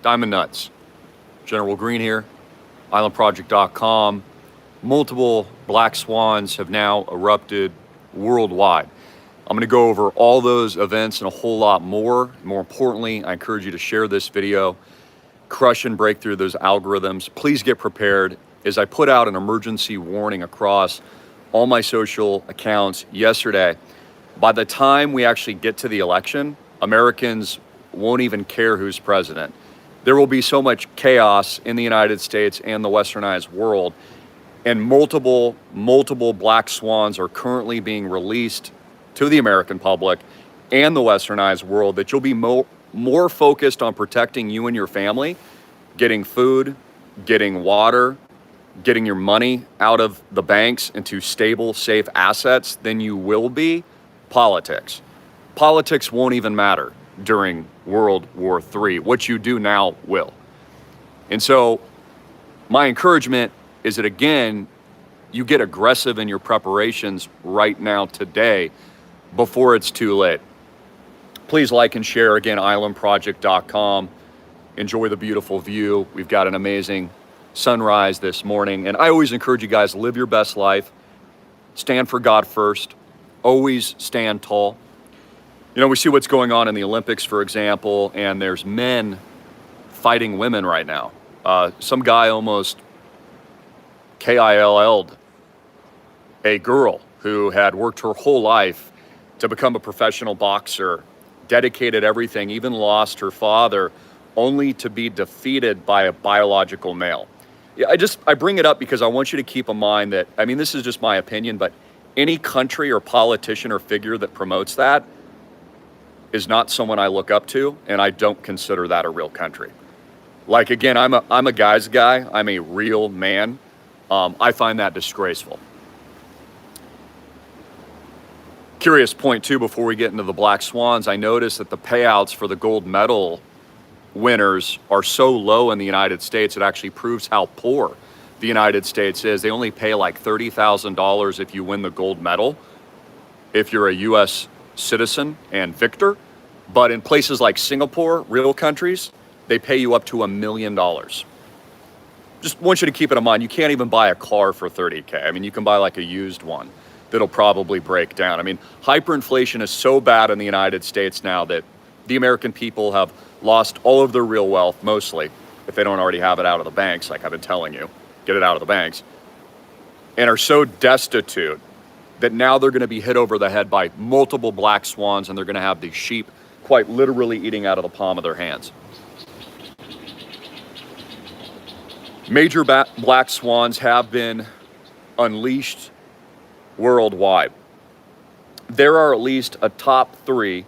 Diamond Nuts. General Greene here, islandproject.com. Multiple black swans have now erupted worldwide. I'm going to go over all those events and a whole lot more. More importantly, I encourage you to share this video, crush and break through those algorithms. Please get prepared as I put out an emergency warning across all my social accounts yesterday. By the time we actually get to the election, Americans won't even care who's president. There will be so much chaos in the United States and the westernized world, and multiple black swans are currently being released to the American public and the westernized world that you'll be more focused on protecting you and your family, getting food, getting water, getting your money out of the banks into stable, safe assets than you will be politics. Politics won't even matter during World War III. What you do now will. And so my encouragement is that, again, you get aggressive in your preparations right now today before it's too late. Please like and share, again, islandproject.com. Enjoy the beautiful view. We've got an amazing sunrise this morning. And I always encourage you guys, live your best life. Stand for God first. Always stand tall. You know, we see what's going on in the Olympics, for example, and there's men fighting women right now. Some guy almost KILL'd a girl who had worked her whole life to become a professional boxer, dedicated everything, even lost her father, only to be defeated by a biological male. Yeah, I bring it up because I want you to keep in mind that, I mean, this is just my opinion, but any country or politician or figure that promotes that is not someone I look up to, and I don't consider that a real country. Like, again, I'm a guy's guy. I'm a real man. I find that disgraceful. Curious point, too, before we get into the black swans, I noticed that the payouts for the gold medal winners are so low in the United States, it actually proves how poor the United States is. They only pay like $30,000 if you win the gold medal, if you're a U.S. citizen and victor. But in places like Singapore, real countries, they pay you up to $1 million. Just want you to keep it in mind, you can't even buy a car for $30K. I mean, you can buy like a used one that'll probably break down. I mean, hyperinflation is so bad in the United States now that the American people have lost all of their real wealth, mostly, if they don't already have it out of the banks, like I've been telling you, get it out of the banks, and are so destitute that now they're going to be hit over the head by multiple black swans, and they're going to have these sheep quite literally eating out of the palm of their hands. Major black swans have been unleashed worldwide. There are at least a top 3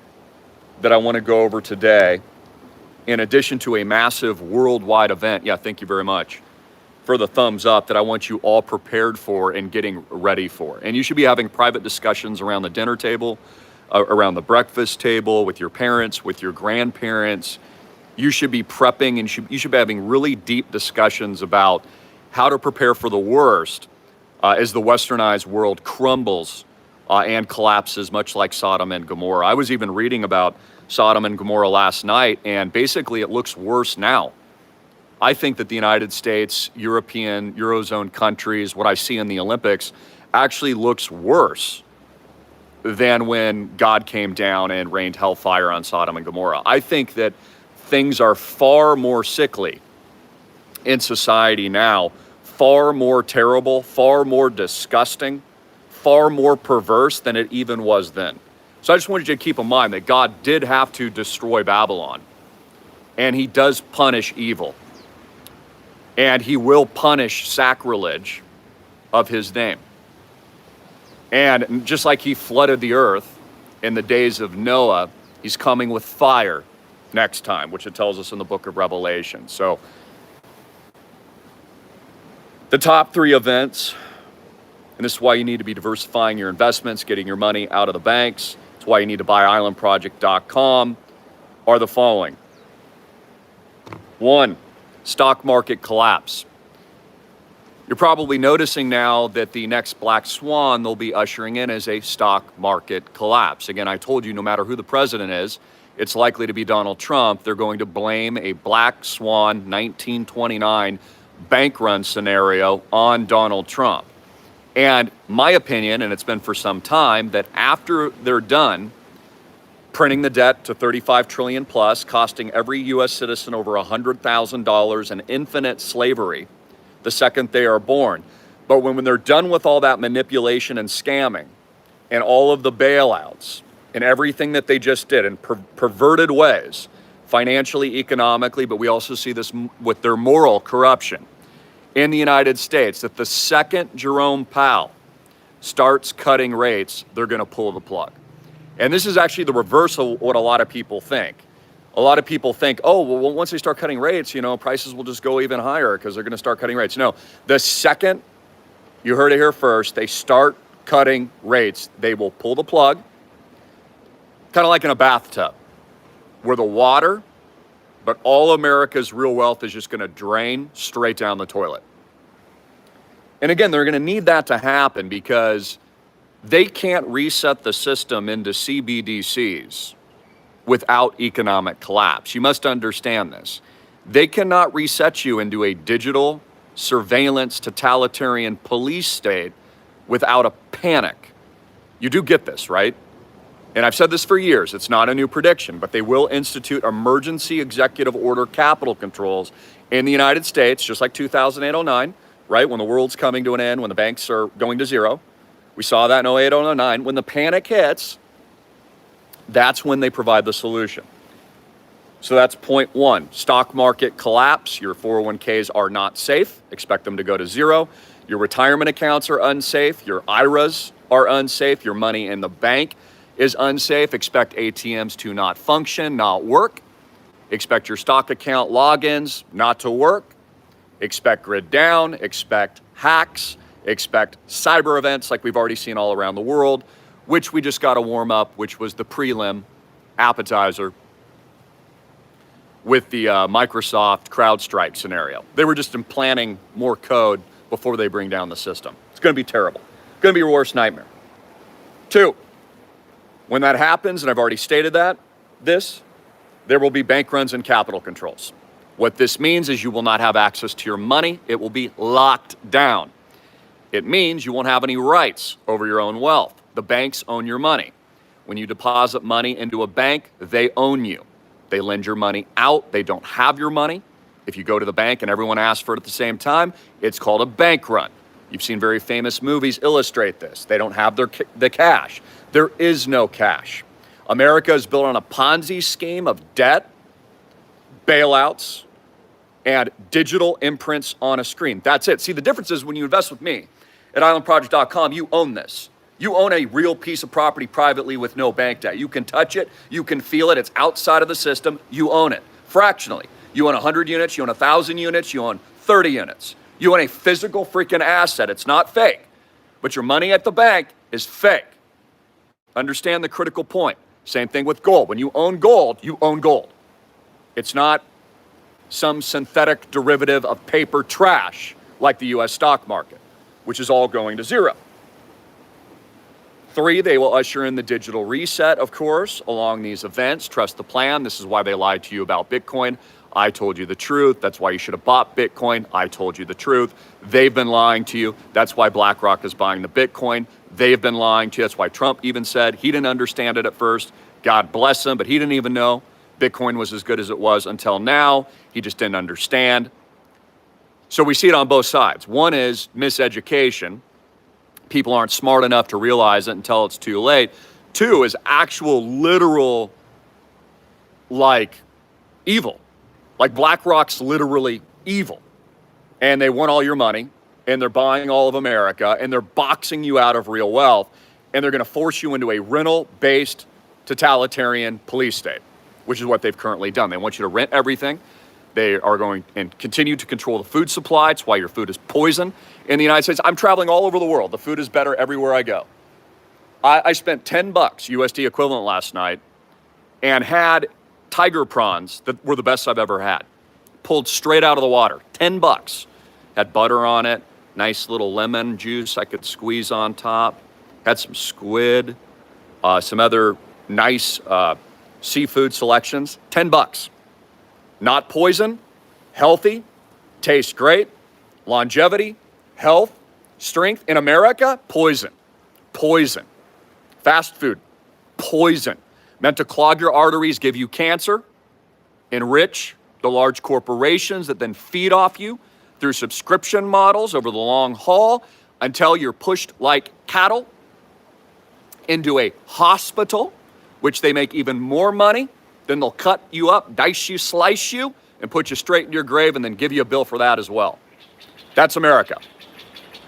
that I want to go over today, in addition to a massive worldwide event. Yeah, thank you very much for the thumbs up, that I want you all prepared for and getting ready for. And you should be having private discussions around the dinner table, around the breakfast table, with your parents, with your grandparents. You should be prepping, and you should be having really deep discussions about how to prepare for the worst as the westernized world crumbles and collapses, much like Sodom and Gomorrah. I was even reading about Sodom and Gomorrah last night, and basically it looks worse now. I think that the United States, European, Eurozone countries, what I see in the Olympics, actually looks worse than when God came down and rained hellfire on Sodom and Gomorrah. I think that things are far more sickly in society now, far more terrible, far more disgusting, far more perverse than it even was then. So I just wanted you to keep in mind that God did have to destroy Babylon, and he does punish evil, and he will punish sacrilege of his name. And just like he flooded the earth in the days of Noah, he's coming with fire next time, which it tells us in the book of Revelation. So the top 3 events, and this is why you need to be diversifying your investments, getting your money out of the banks. It's why you need to buy islandproject.com, are the following. 1, stock market collapse. You're probably noticing now that the next black swan they'll be ushering in is a stock market collapse. Again, I told you, no matter who the president is, it's likely to be Donald Trump. They're going to blame a black swan 1929 bank run scenario on Donald Trump. And my opinion, and it's been for some time, that after they're done printing the debt to 35 trillion plus, costing every US citizen over $100,000 and infinite slavery the second they are born. But when they're done with all that manipulation and scamming and all of the bailouts and everything that they just did in perverted ways, financially, economically, but we also see this with their moral corruption in the United States, that the second Jerome Powell starts cutting rates, they're going to pull the plug. And this is actually the reverse of what a lot of people think. A lot of people think, oh, well, once they start cutting rates, you know, prices will just go even higher because they're going to start cutting rates. No, the second, you heard it here first, they start cutting rates, they will pull the plug, kind of like in a bathtub, where the water, but all America's real wealth is just going to drain straight down the toilet. And again, they're going to need that to happen because they can't reset the system into CBDCs without economic collapse. You must understand this. They cannot reset you into a digital surveillance totalitarian police state without a panic. You do get this, right? And I've said this for years, it's not a new prediction, but they will institute emergency executive order capital controls in the United States, just like 2008-09, right? When the world's coming to an end, when the banks are going to zero. We saw that in 08-09. When the panic hits, that's when they provide the solution. So that's point one. Stock market collapse. Your 401ks are not safe. Expect them to go to zero. Your retirement accounts are unsafe. Your IRAs are unsafe. Your money in the bank is unsafe. Expect ATMs to not function, not work. Expect your stock account logins not to work. Expect grid down. Expect hacks. Expect cyber events like we've already seen all around the world, which we just got to warm up, which was the prelim appetizer with the Microsoft CrowdStrike scenario. They were just implanting more code before they bring down the system. It's going to be terrible. It's going to be your worst nightmare. Two, when that happens, and I've already stated that, there will be bank runs and capital controls. What this means is you will not have access to your money. It will be locked down. It means you won't have any rights over your own wealth. The banks own your money. When you deposit money into a bank, they own you. They lend your money out. They don't have your money. If you go to the bank and everyone asks for it at the same time, it's called a bank run. You've seen very famous movies illustrate this. They don't have the cash. There is no cash. America is built on a Ponzi scheme of debt, bailouts, and digital imprints on a screen. That's it. See, the difference is when you invest with me at islandproject.com, you own this. You own a real piece of property privately with no bank debt. You can touch it. You can feel it. It's outside of the system. You own it fractionally. You own 100 units. You own 1,000 units. You own 30 units. You own a physical freaking asset. It's not fake. But your money at the bank is fake. Understand the critical point. Same thing with gold. When you own gold, you own gold. It's not some synthetic derivative of paper trash like the US stock market, which is all going to zero. Three, they will usher in the digital reset, of course, along these events. Trust the plan. This is why they lied to you about Bitcoin. I told you the truth. That's why you should have bought Bitcoin. I told you the truth. They've been lying to you. That's why BlackRock is buying the Bitcoin. They've been lying to you. That's why Trump even said he didn't understand it at first. God bless him, but he didn't even know Bitcoin was as good as it was until now. He just didn't understand. So we see it on both sides. One is miseducation. People aren't smart enough to realize it until it's too late. Two is actual literal, like, evil. Like BlackRock's literally evil. And they want all your money, and they're buying all of America, and they're boxing you out of real wealth, and they're going to force you into a rental-based totalitarian police state, which is what they've currently done. They want you to rent everything. They are going and continue to control the food supply. It's why your food is poison in the United States. I'm traveling all over the world. The food is better everywhere I go. I spent $10 USD equivalent last night and had tiger prawns that were the best I've ever had. Pulled straight out of the water, $10. Had butter on it, nice little lemon juice I could squeeze on top. Had some squid, some other nice seafood selections, 10 bucks. Not poison, healthy, tastes great, longevity, health, strength. In America, poison, poison. Fast food, poison. Meant to clog your arteries, give you cancer, enrich the large corporations that then feed off you through subscription models over the long haul until you're pushed like cattle into a hospital, which they make even more money. Then they'll cut you up, dice you, slice you, and put you straight in your grave and then give you a bill for that as well. That's America.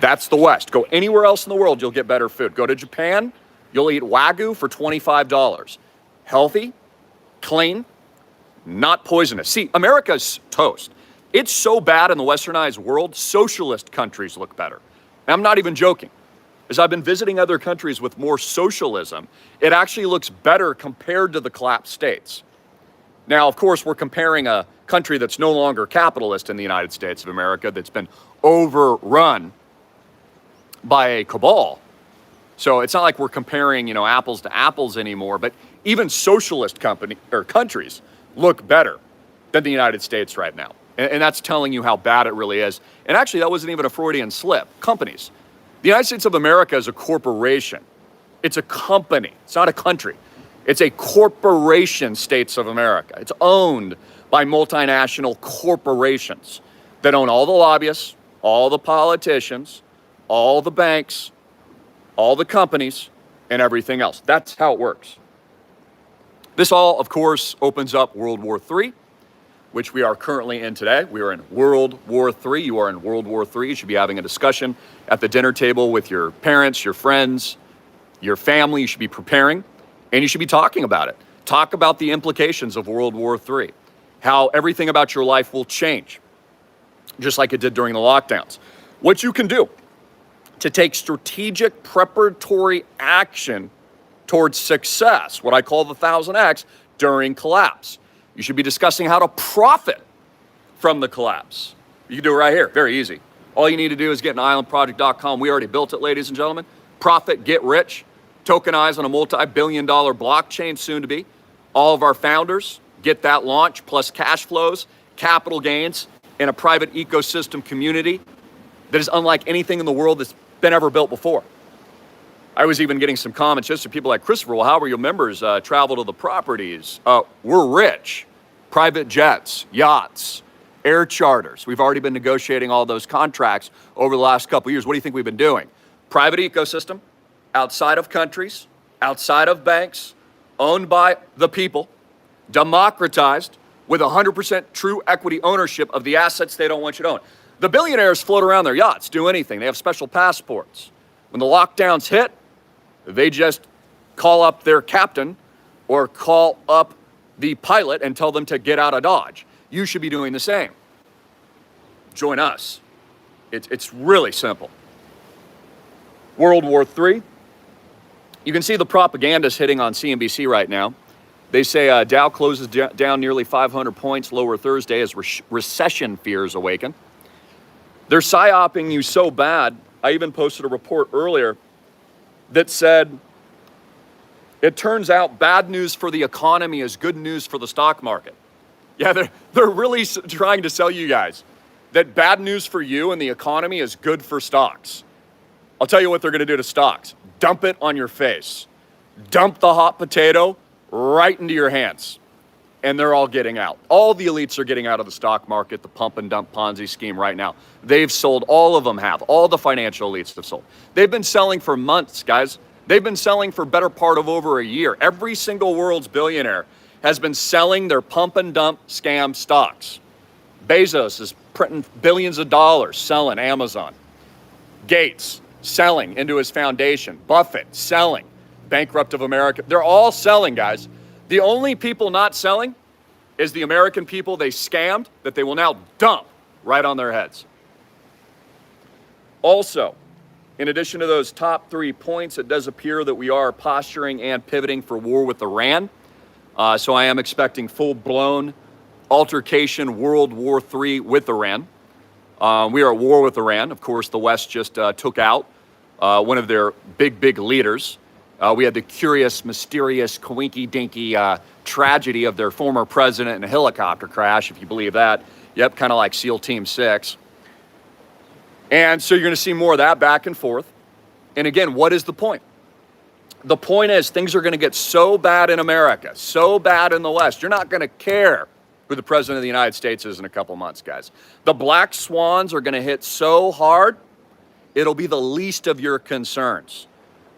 That's the West. Go anywhere else in the world, you'll get better food. Go to Japan, you'll eat Wagyu for $25. Healthy, clean, not poisonous. See, America's toast. It's so bad in the westernized world, socialist countries look better. And I'm not even joking. As I've been visiting other countries with more socialism, it actually looks better compared to the collapsed states. Now, of course, we're comparing a country that's no longer capitalist in the United States of America, that's been overrun by a cabal. So it's not like we're comparing, apples to apples anymore, but even socialist countries look better than the United States right now. And that's telling you how bad it really is. And actually, that wasn't even a Freudian slip. Companies. The United States of America is a corporation. It's a company. It's not a country. It's a corporation, States of America. It's owned by multinational corporations that own all the lobbyists, all the politicians, all the banks, all the companies, and everything else. That's how it works. This all, of course, opens up World War III, which we are currently in today. We are in World War III. You are in World War III. You should be having a discussion at the dinner table with your parents, your friends, your family. You should be preparing, and you should be talking about it. Talk about the implications of World War III, how everything about your life will change, just like it did during the lockdowns. What you can do to take strategic preparatory action towards success, what I call the 1000X, during collapse. You should be discussing how to profit from the collapse. You can do it right here, very easy. All you need to do is get an islandproject.com. We already built it, ladies and gentlemen. Profit, get rich, tokenize on a multi-billion-dollar blockchain soon to be. All of our founders get that launch, plus cash flows, capital gains, in a private ecosystem community that is unlike anything in the world that's been ever built before. I was even getting some comments just from people like Christopher, well, how are your members travel to the properties? We're rich. Private jets, yachts, air charters. We've already been negotiating all those contracts over the last couple of years. What do you think we've been doing? Private ecosystem, outside of countries, outside of banks, owned by the people, democratized with 100% true equity ownership of the assets they don't want you to own. The billionaires float around their yachts, do anything. They have special passports. When the lockdowns hit, they just call up their captain or call up the pilot and tell them to get out of Dodge. You should be doing the same. Join us. It's really simple. World War III. You can see the propaganda's hitting on CNBC right now. They say Dow closes down nearly 500 points lower Thursday as recession fears awaken. They're psyoping you so bad, I even posted a report earlier that said, it turns out bad news for the economy is good news for the stock market. Yeah, they're really trying to sell you guys that bad news for you and the economy is good for stocks. I'll tell you what they're going to do to stocks. Dump it on your face. Dump the hot potato right into your hands. And they're all getting out. All the elites are getting out of the stock market, the pump and dump Ponzi scheme right now. They've sold, all of them have. All the financial elites have sold. They've been selling for months, guys. They've been selling for better part of over a year. Every single world's billionaire has been selling their pump and dump scam stocks. Bezos is printing billions of dollars selling Amazon. Gates selling into his foundation. Buffett selling. Bankrupt of America. They're all selling, guys. The only people not selling is the American people they scammed that they will now dump right on their heads. Also, in addition to those top 3 points, it does appear that we are posturing and pivoting for war with Iran. So I am expecting full-blown altercation, World War III with Iran. We are at war with Iran. Of course, the West just took out one of their big leaders. We had the curious, mysterious, coinky-dinky tragedy of their former president in a helicopter crash, if you believe that. Yep, kind of like SEAL Team 6. And so you're going to see more of that back and forth. And again, what is the point? The point is things are going to get so bad in America, so bad in the West, you're not going to care who the president of the United States is in a couple months, guys. The black swans are going to hit so hard, it'll be the least of your concerns.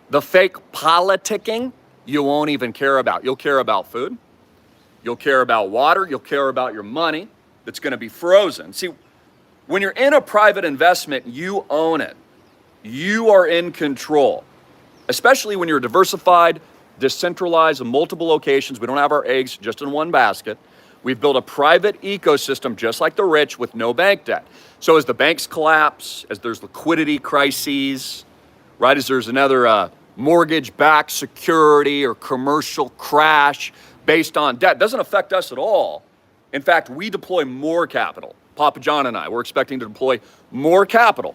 The fake politicking, you won't even care about. You'll care about food. You'll care about water. You'll care about your money that's going to be frozen. See, when you're in a private investment, you own it. You are in control, especially when you're diversified, decentralized in multiple locations. We don't have our eggs just in one basket. We've built a private ecosystem just like the rich with no bank debt. So as the banks collapse, as there's liquidity crises, right, as there's another mortgage-backed security or commercial crash based on debt, doesn't affect us at all. In fact, we deploy more capital. Papa John and I, we're expecting to deploy more capital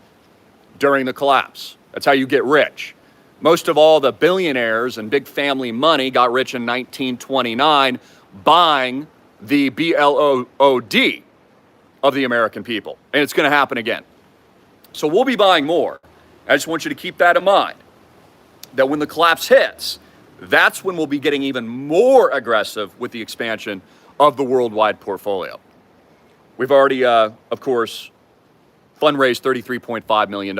during the collapse. That's how you get rich. Most of all the billionaires and big family money got rich in 1929 buying the BLOOD of the American people. And it's going to happen again. So we'll be buying more. I just want you to keep that in mind, that when the collapse hits, that's when we'll be getting even more aggressive with the expansion of the worldwide portfolio. We've already, of course, fundraised $33.5 million.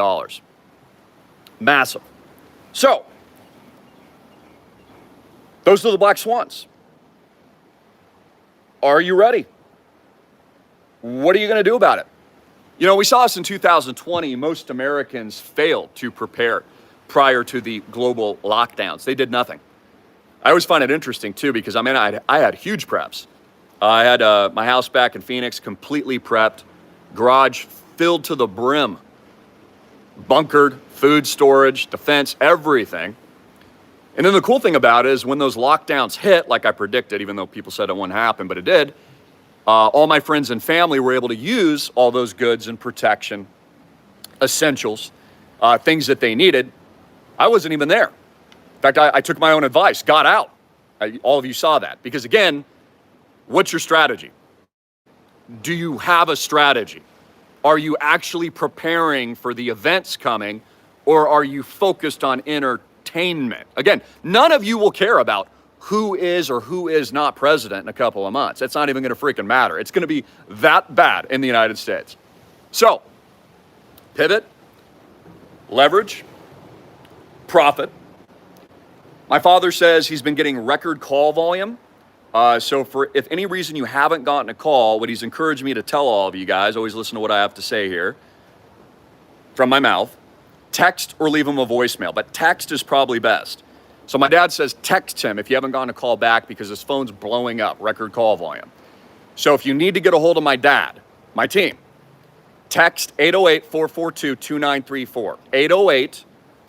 Massive. So, those are the black swans. Are you ready? What are you going to do about it? You know, we saw this in 2020. Most Americans failed to prepare prior to the global lockdowns. They did nothing. I always find it interesting, too, because, I mean, I had huge preps. I had my house back in Phoenix completely prepped, garage filled to the brim, bunkered, food storage, defense, everything. And then the cool thing about it is when those lockdowns hit, like I predicted, even though people said it wouldn't happen, but it did, all my friends and family were able to use all those goods and protection, essentials, things that they needed. I wasn't even there. In fact, I took my own advice, got out. All of you saw that. Because again, what's your strategy? Do you have a strategy? Are you actually preparing for the events coming, or are you focused on entertainment? Again, none of you will care about who is or who is not president in a couple of months. It's not even going to freaking matter. It's going to be that bad in the United States. So, pivot, leverage, profit. My father says he's been getting record call volume. So if any reason you haven't gotten a call, what he's encouraged me to tell all of you guys, always listen to what I have to say here from my mouth, text or leave him a voicemail, but text is probably best. So my dad says text him if you haven't gotten a call back because his phone's blowing up, record call volume. So if you need to get a hold of my dad, my team, text 808-442-2934.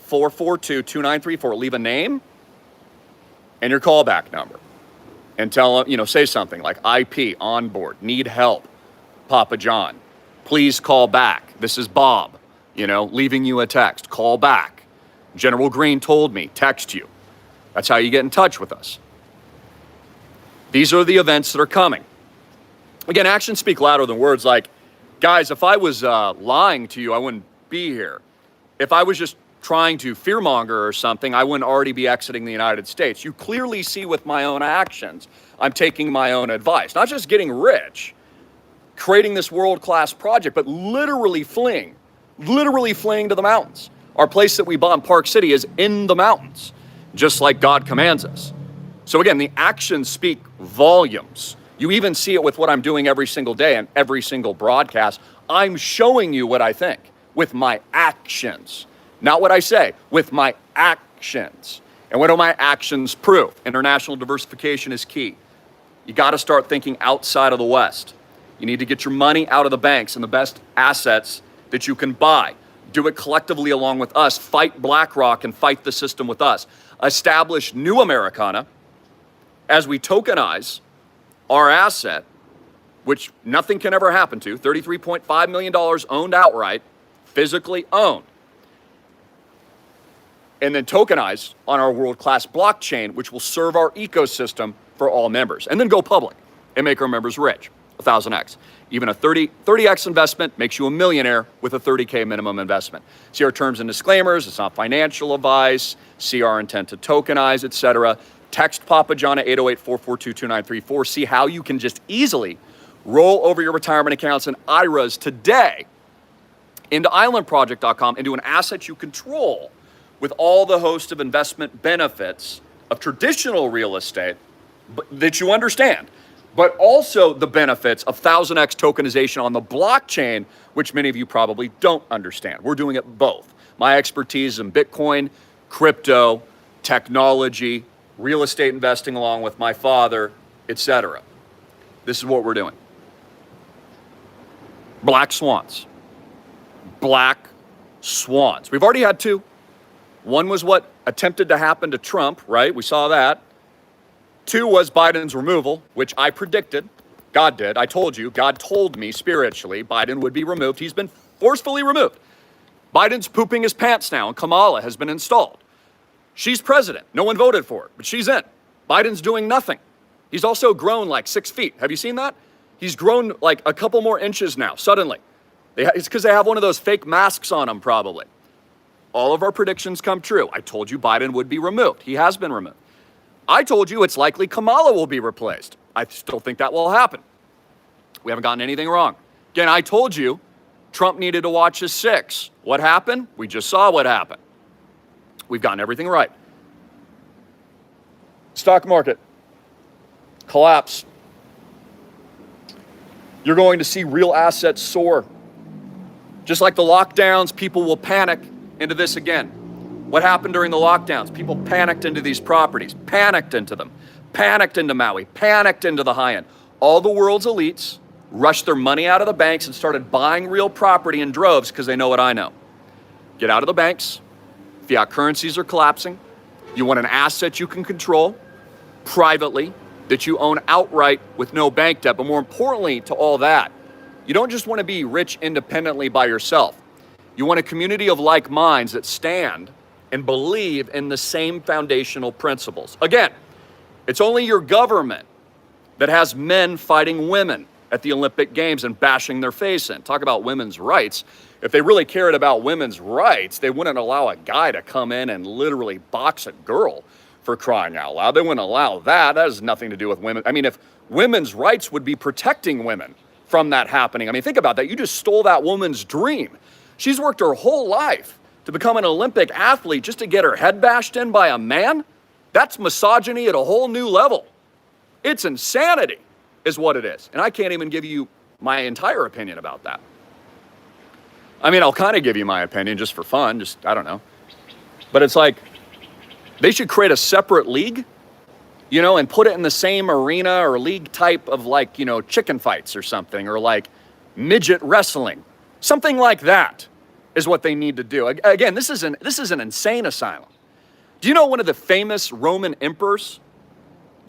808-442-2934. Leave a name and your callback number. And tell them, say something like IP, on board, need help, Papa John, please call back. This is Bob, leaving you a text, call back. General Greene told me, text you. That's how you get in touch with us. These are the events that are coming. Again, actions speak louder than words. Like, guys, if I was lying to you, I wouldn't be here. If I was just trying to fearmonger or something, I wouldn't already be exiting the United States. You clearly see with my own actions, I'm taking my own advice. Not just getting rich, creating this world-class project, but literally fleeing to the mountains. Our place that we bought in Park City is in the mountains, just like God commands us. So again, the actions speak volumes. You even see it with what I'm doing every single day and every single broadcast. I'm showing you what I think with my actions. Not what I say, with my actions. And what do my actions prove? International diversification is key. You got to start thinking outside of the West. You need to get your money out of the banks and the best assets that you can buy. Do it collectively along with us. Fight BlackRock and fight the system with us. Establish new Americana as we tokenize our asset, which nothing can ever happen to, $33.5 million owned outright, physically owned. and then tokenized on our world-class blockchain, which will serve our ecosystem for all members, and then go public and make our members rich, 1,000x. Even a 30x investment makes you a millionaire with a 30K minimum investment. See our terms and disclaimers. It's not financial advice. See our intent to tokenize, etc. Text Papa John at 808-442-2934. See how you can just easily roll over your retirement accounts and IRAs today into islandproject.com into an asset you control with all the host of investment benefits of traditional real estate that you understand, but also the benefits of 1,000x tokenization on the blockchain, which many of you probably don't understand. We're doing it both. My expertise is in Bitcoin, crypto, technology, real estate investing along with my father, etc. This is what we're doing. Black swans. Black swans. We've already had two. One was what attempted to happen to Trump, right? We saw that. Two was Biden's removal, which I predicted. God did. I told you. God told me spiritually Biden would be removed. He's been forcefully removed. Biden's pooping his pants now, and Kamala has been installed. She's president. No one voted for her, but she's in. Biden's doing nothing. He's also grown like 6 feet. Have you seen that? He's grown like a couple more inches now, suddenly. It's because they have one of those fake masks on him, probably. All of our predictions come true. I told you Biden would be removed. He has been removed. I told you it's likely Kamala will be replaced. I still think that will happen. We haven't gotten anything wrong. Again, I told you Trump needed to watch his six. What happened? We just saw what happened. We've gotten everything right. Stock market collapse. You're going to see real assets soar. Just like the lockdowns, people will panic into this again. What happened during the lockdowns? People panicked into these properties, panicked into them, panicked into Maui, panicked into the high end. All the world's elites rushed their money out of the banks and started buying real property in droves because they know what I know. Get out of the banks. Fiat currencies are collapsing. You want an asset you can control privately that you own outright with no bank debt. But more importantly to all that, you don't just want to be rich independently by yourself. You want a community of like minds that stand and believe in the same foundational principles. Again, it's only your government that has men fighting women at the Olympic Games and bashing their face in. Talk about women's rights. If they really cared about women's rights, they wouldn't allow a guy to come in and literally box a girl, for crying out loud. They wouldn't allow that. That has nothing to do with women. I mean, if women's rights would be protecting women from that happening, I mean, think about that. You just stole that woman's dream. She's worked her whole life to become an Olympic athlete just to get her head bashed in by a man. That's misogyny at a whole new level. It's insanity is what it is. And I can't even give you my entire opinion about that. I mean, I'll kind of give you my opinion just for fun, I don't know. But it's like, they should create a separate league, and put it in the same arena or league type of chicken fights or something, or like midget wrestling. Something like that is what they need to do. Again, this is an insane asylum. Do you know one of the famous Roman emperors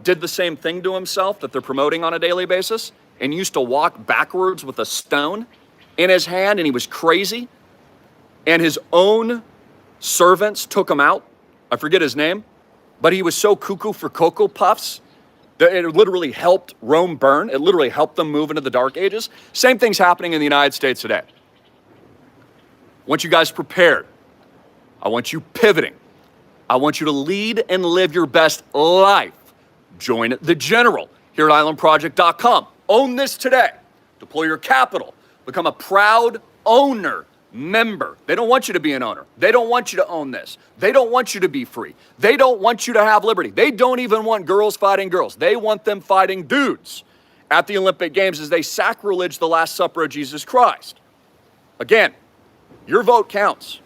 did the same thing to himself that they're promoting on a daily basis and used to walk backwards with a stone in his hand, and he was crazy, and his own servants took him out? I forget his name, but he was so cuckoo for Cocoa Puffs that it literally helped Rome burn. It literally helped them move into the Dark Ages. Same thing's happening in the United States today. I want you guys prepared. I want you pivoting. I want you to lead and live your best life. Join the General here at islandproject.com. Own this today. Deploy your capital. Become a proud owner member. They don't want you to be an owner. They don't want you to own this. They don't want you to be free. They don't want you to have liberty. They don't even want girls fighting girls. They want them fighting dudes at the Olympic Games as they sacrilege the Last Supper of Jesus Christ. Again, your vote counts.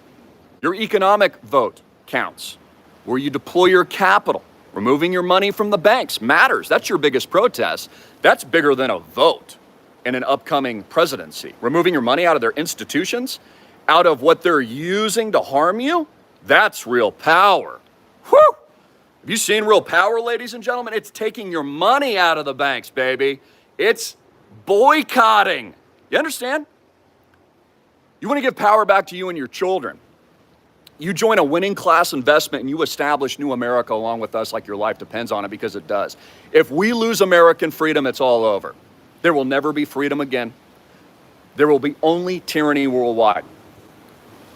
Your economic vote counts. Where you deploy your capital, removing your money from the banks matters. That's your biggest protest. That's bigger than a vote in an upcoming presidency. Removing your money out of their institutions, out of what they're using to harm you, that's real power. Whew! Have you seen real power, ladies and gentlemen? It's taking your money out of the banks, baby. It's boycotting. You understand? You want to give power back to you and your children. You join a winning class investment and you establish new America along with us like your life depends on it, because it does. If we lose American freedom, it's all over. There will never be freedom again. There will be only tyranny worldwide.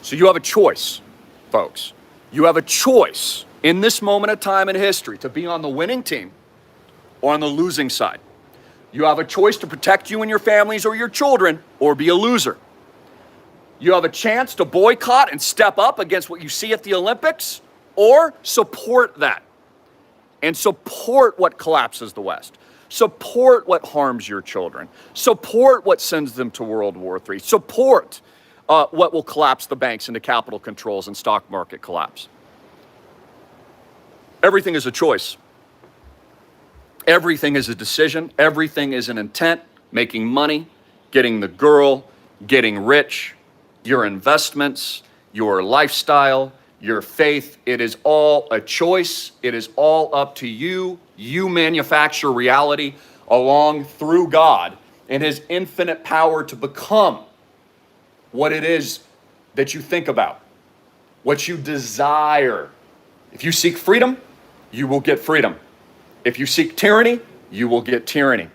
So you have a choice, folks. You have a choice in this moment of time in history to be on the winning team or on the losing side. You have a choice to protect you and your families or your children, or be a loser. You have a chance to boycott and step up against what you see at the Olympics, or support that and support what collapses the West. Support what harms your children. Support what sends them to World War III. Support what will collapse the banks into capital controls and stock market collapse. Everything is a choice. Everything is a decision. Everything is an intent. Making money, getting the girl, getting rich, your investments, your lifestyle, your faith. It is all a choice. It is all up to you. You manufacture reality along through God and his infinite power to become what it is that you think about, what you desire. If you seek freedom, you will get freedom. If you seek tyranny, you will get tyranny.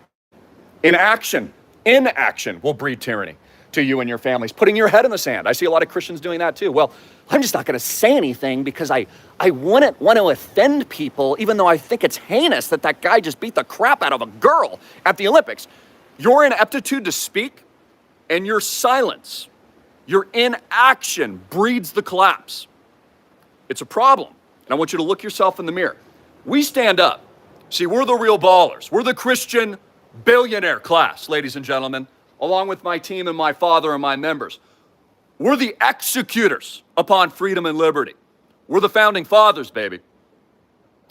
Inaction will breed tyranny to you and your families. Putting your head in the sand. I see a lot of Christians doing that too. Well, I'm just not going to say anything because I wouldn't want to offend people, even though I think it's heinous that guy just beat the crap out of a girl at the Olympics. Your ineptitude to speak and your silence, your inaction breeds the collapse. It's a problem. And I want you to look yourself in the mirror. We stand up. See, we're the real ballers. We're the Christian billionaire class, ladies and gentlemen, along with my team and my father and my members. We're the executors upon freedom and liberty. We're the founding fathers, baby.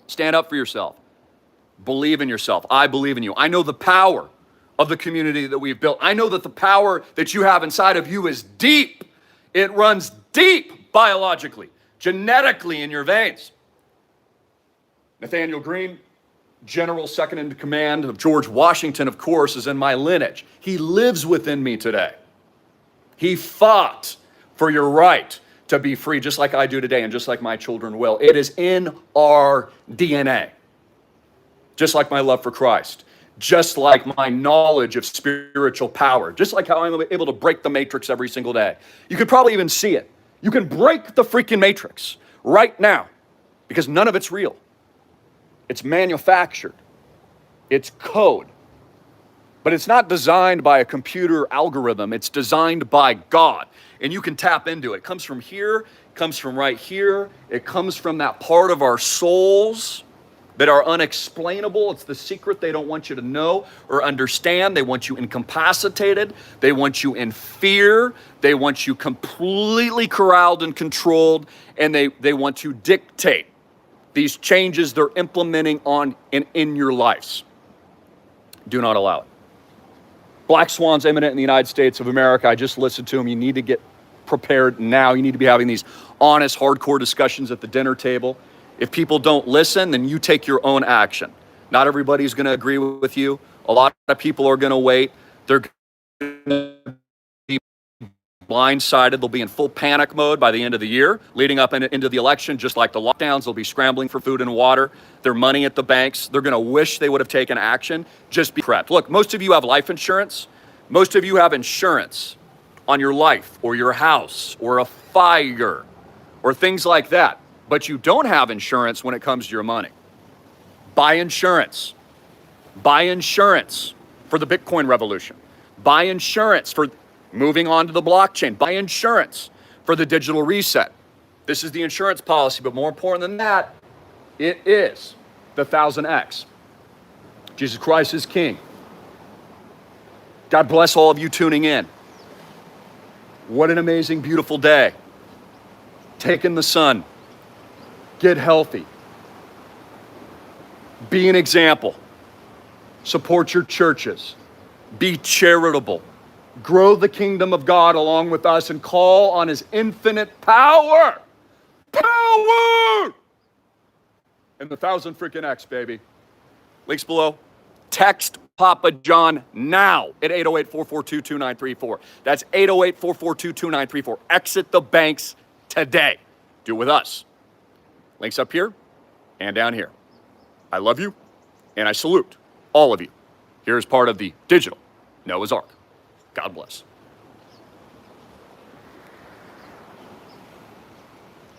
Stand up for yourself. Believe in yourself. I believe in you. I know the power of the community that we've built. I know that the power that you have inside of you is deep. It runs deep biologically, genetically in your veins. Nathaniel Greene, General second in command of George Washington, of course, is in my lineage. He lives within me today. He fought for your right to be free, just like I do today and just like my children will. It is in our DNA. Just like my love for Christ, just like my knowledge of spiritual power, just like how I'm able to break the matrix every single day. You could probably even see it. You can break the freaking matrix right now because none of it's real. It's manufactured. It's code. But it's not designed by a computer algorithm. It's designed by God. And you can tap into it. It comes from here. It comes from right here. It comes from that part of our souls that are unexplainable. It's the secret they don't want you to know or understand. They want you incapacitated. They want you in fear. They want you completely corralled and controlled. And they want to dictate these changes they're implementing on in your lives. Do not allow it. Black Swans imminent in the United States of America. I just listened to them. You need to get prepared now. You need to be having these honest, hardcore discussions at the dinner table. If people don't listen, then you take your own action. Not everybody's going to agree with you. A lot of people are going to wait. They're going to be blindsided. They'll be in full panic mode by the end of the year, leading up into the election, just like the lockdowns. They'll be scrambling for food and water, their money at the banks. They're going to wish they would have taken action. Just be prepped. Look, most of you have life insurance. Most of you have insurance on your life or your house or a fire or things like that. But you don't have insurance when it comes to your money. Buy insurance. Buy insurance for the Bitcoin revolution. Buy insurance for moving on to the blockchain. Buy insurance for the digital reset. This is the insurance policy, but more important than that, it is the 1000X. Jesus Christ is King. God bless all of you tuning in. What an amazing, beautiful day. Take in the sun. Get healthy. Be an example. Support your churches. Be charitable. Grow the kingdom of God along with us and call on his infinite power. Power! And the 1000 freaking X, baby. Links below. Text Papa John now at 808-442-2934. That's 808-442-2934. Exit the banks today. do it with us. Links up here and down here. I love you, and I salute all of you. Here is part of the digital Noah's Ark. God bless.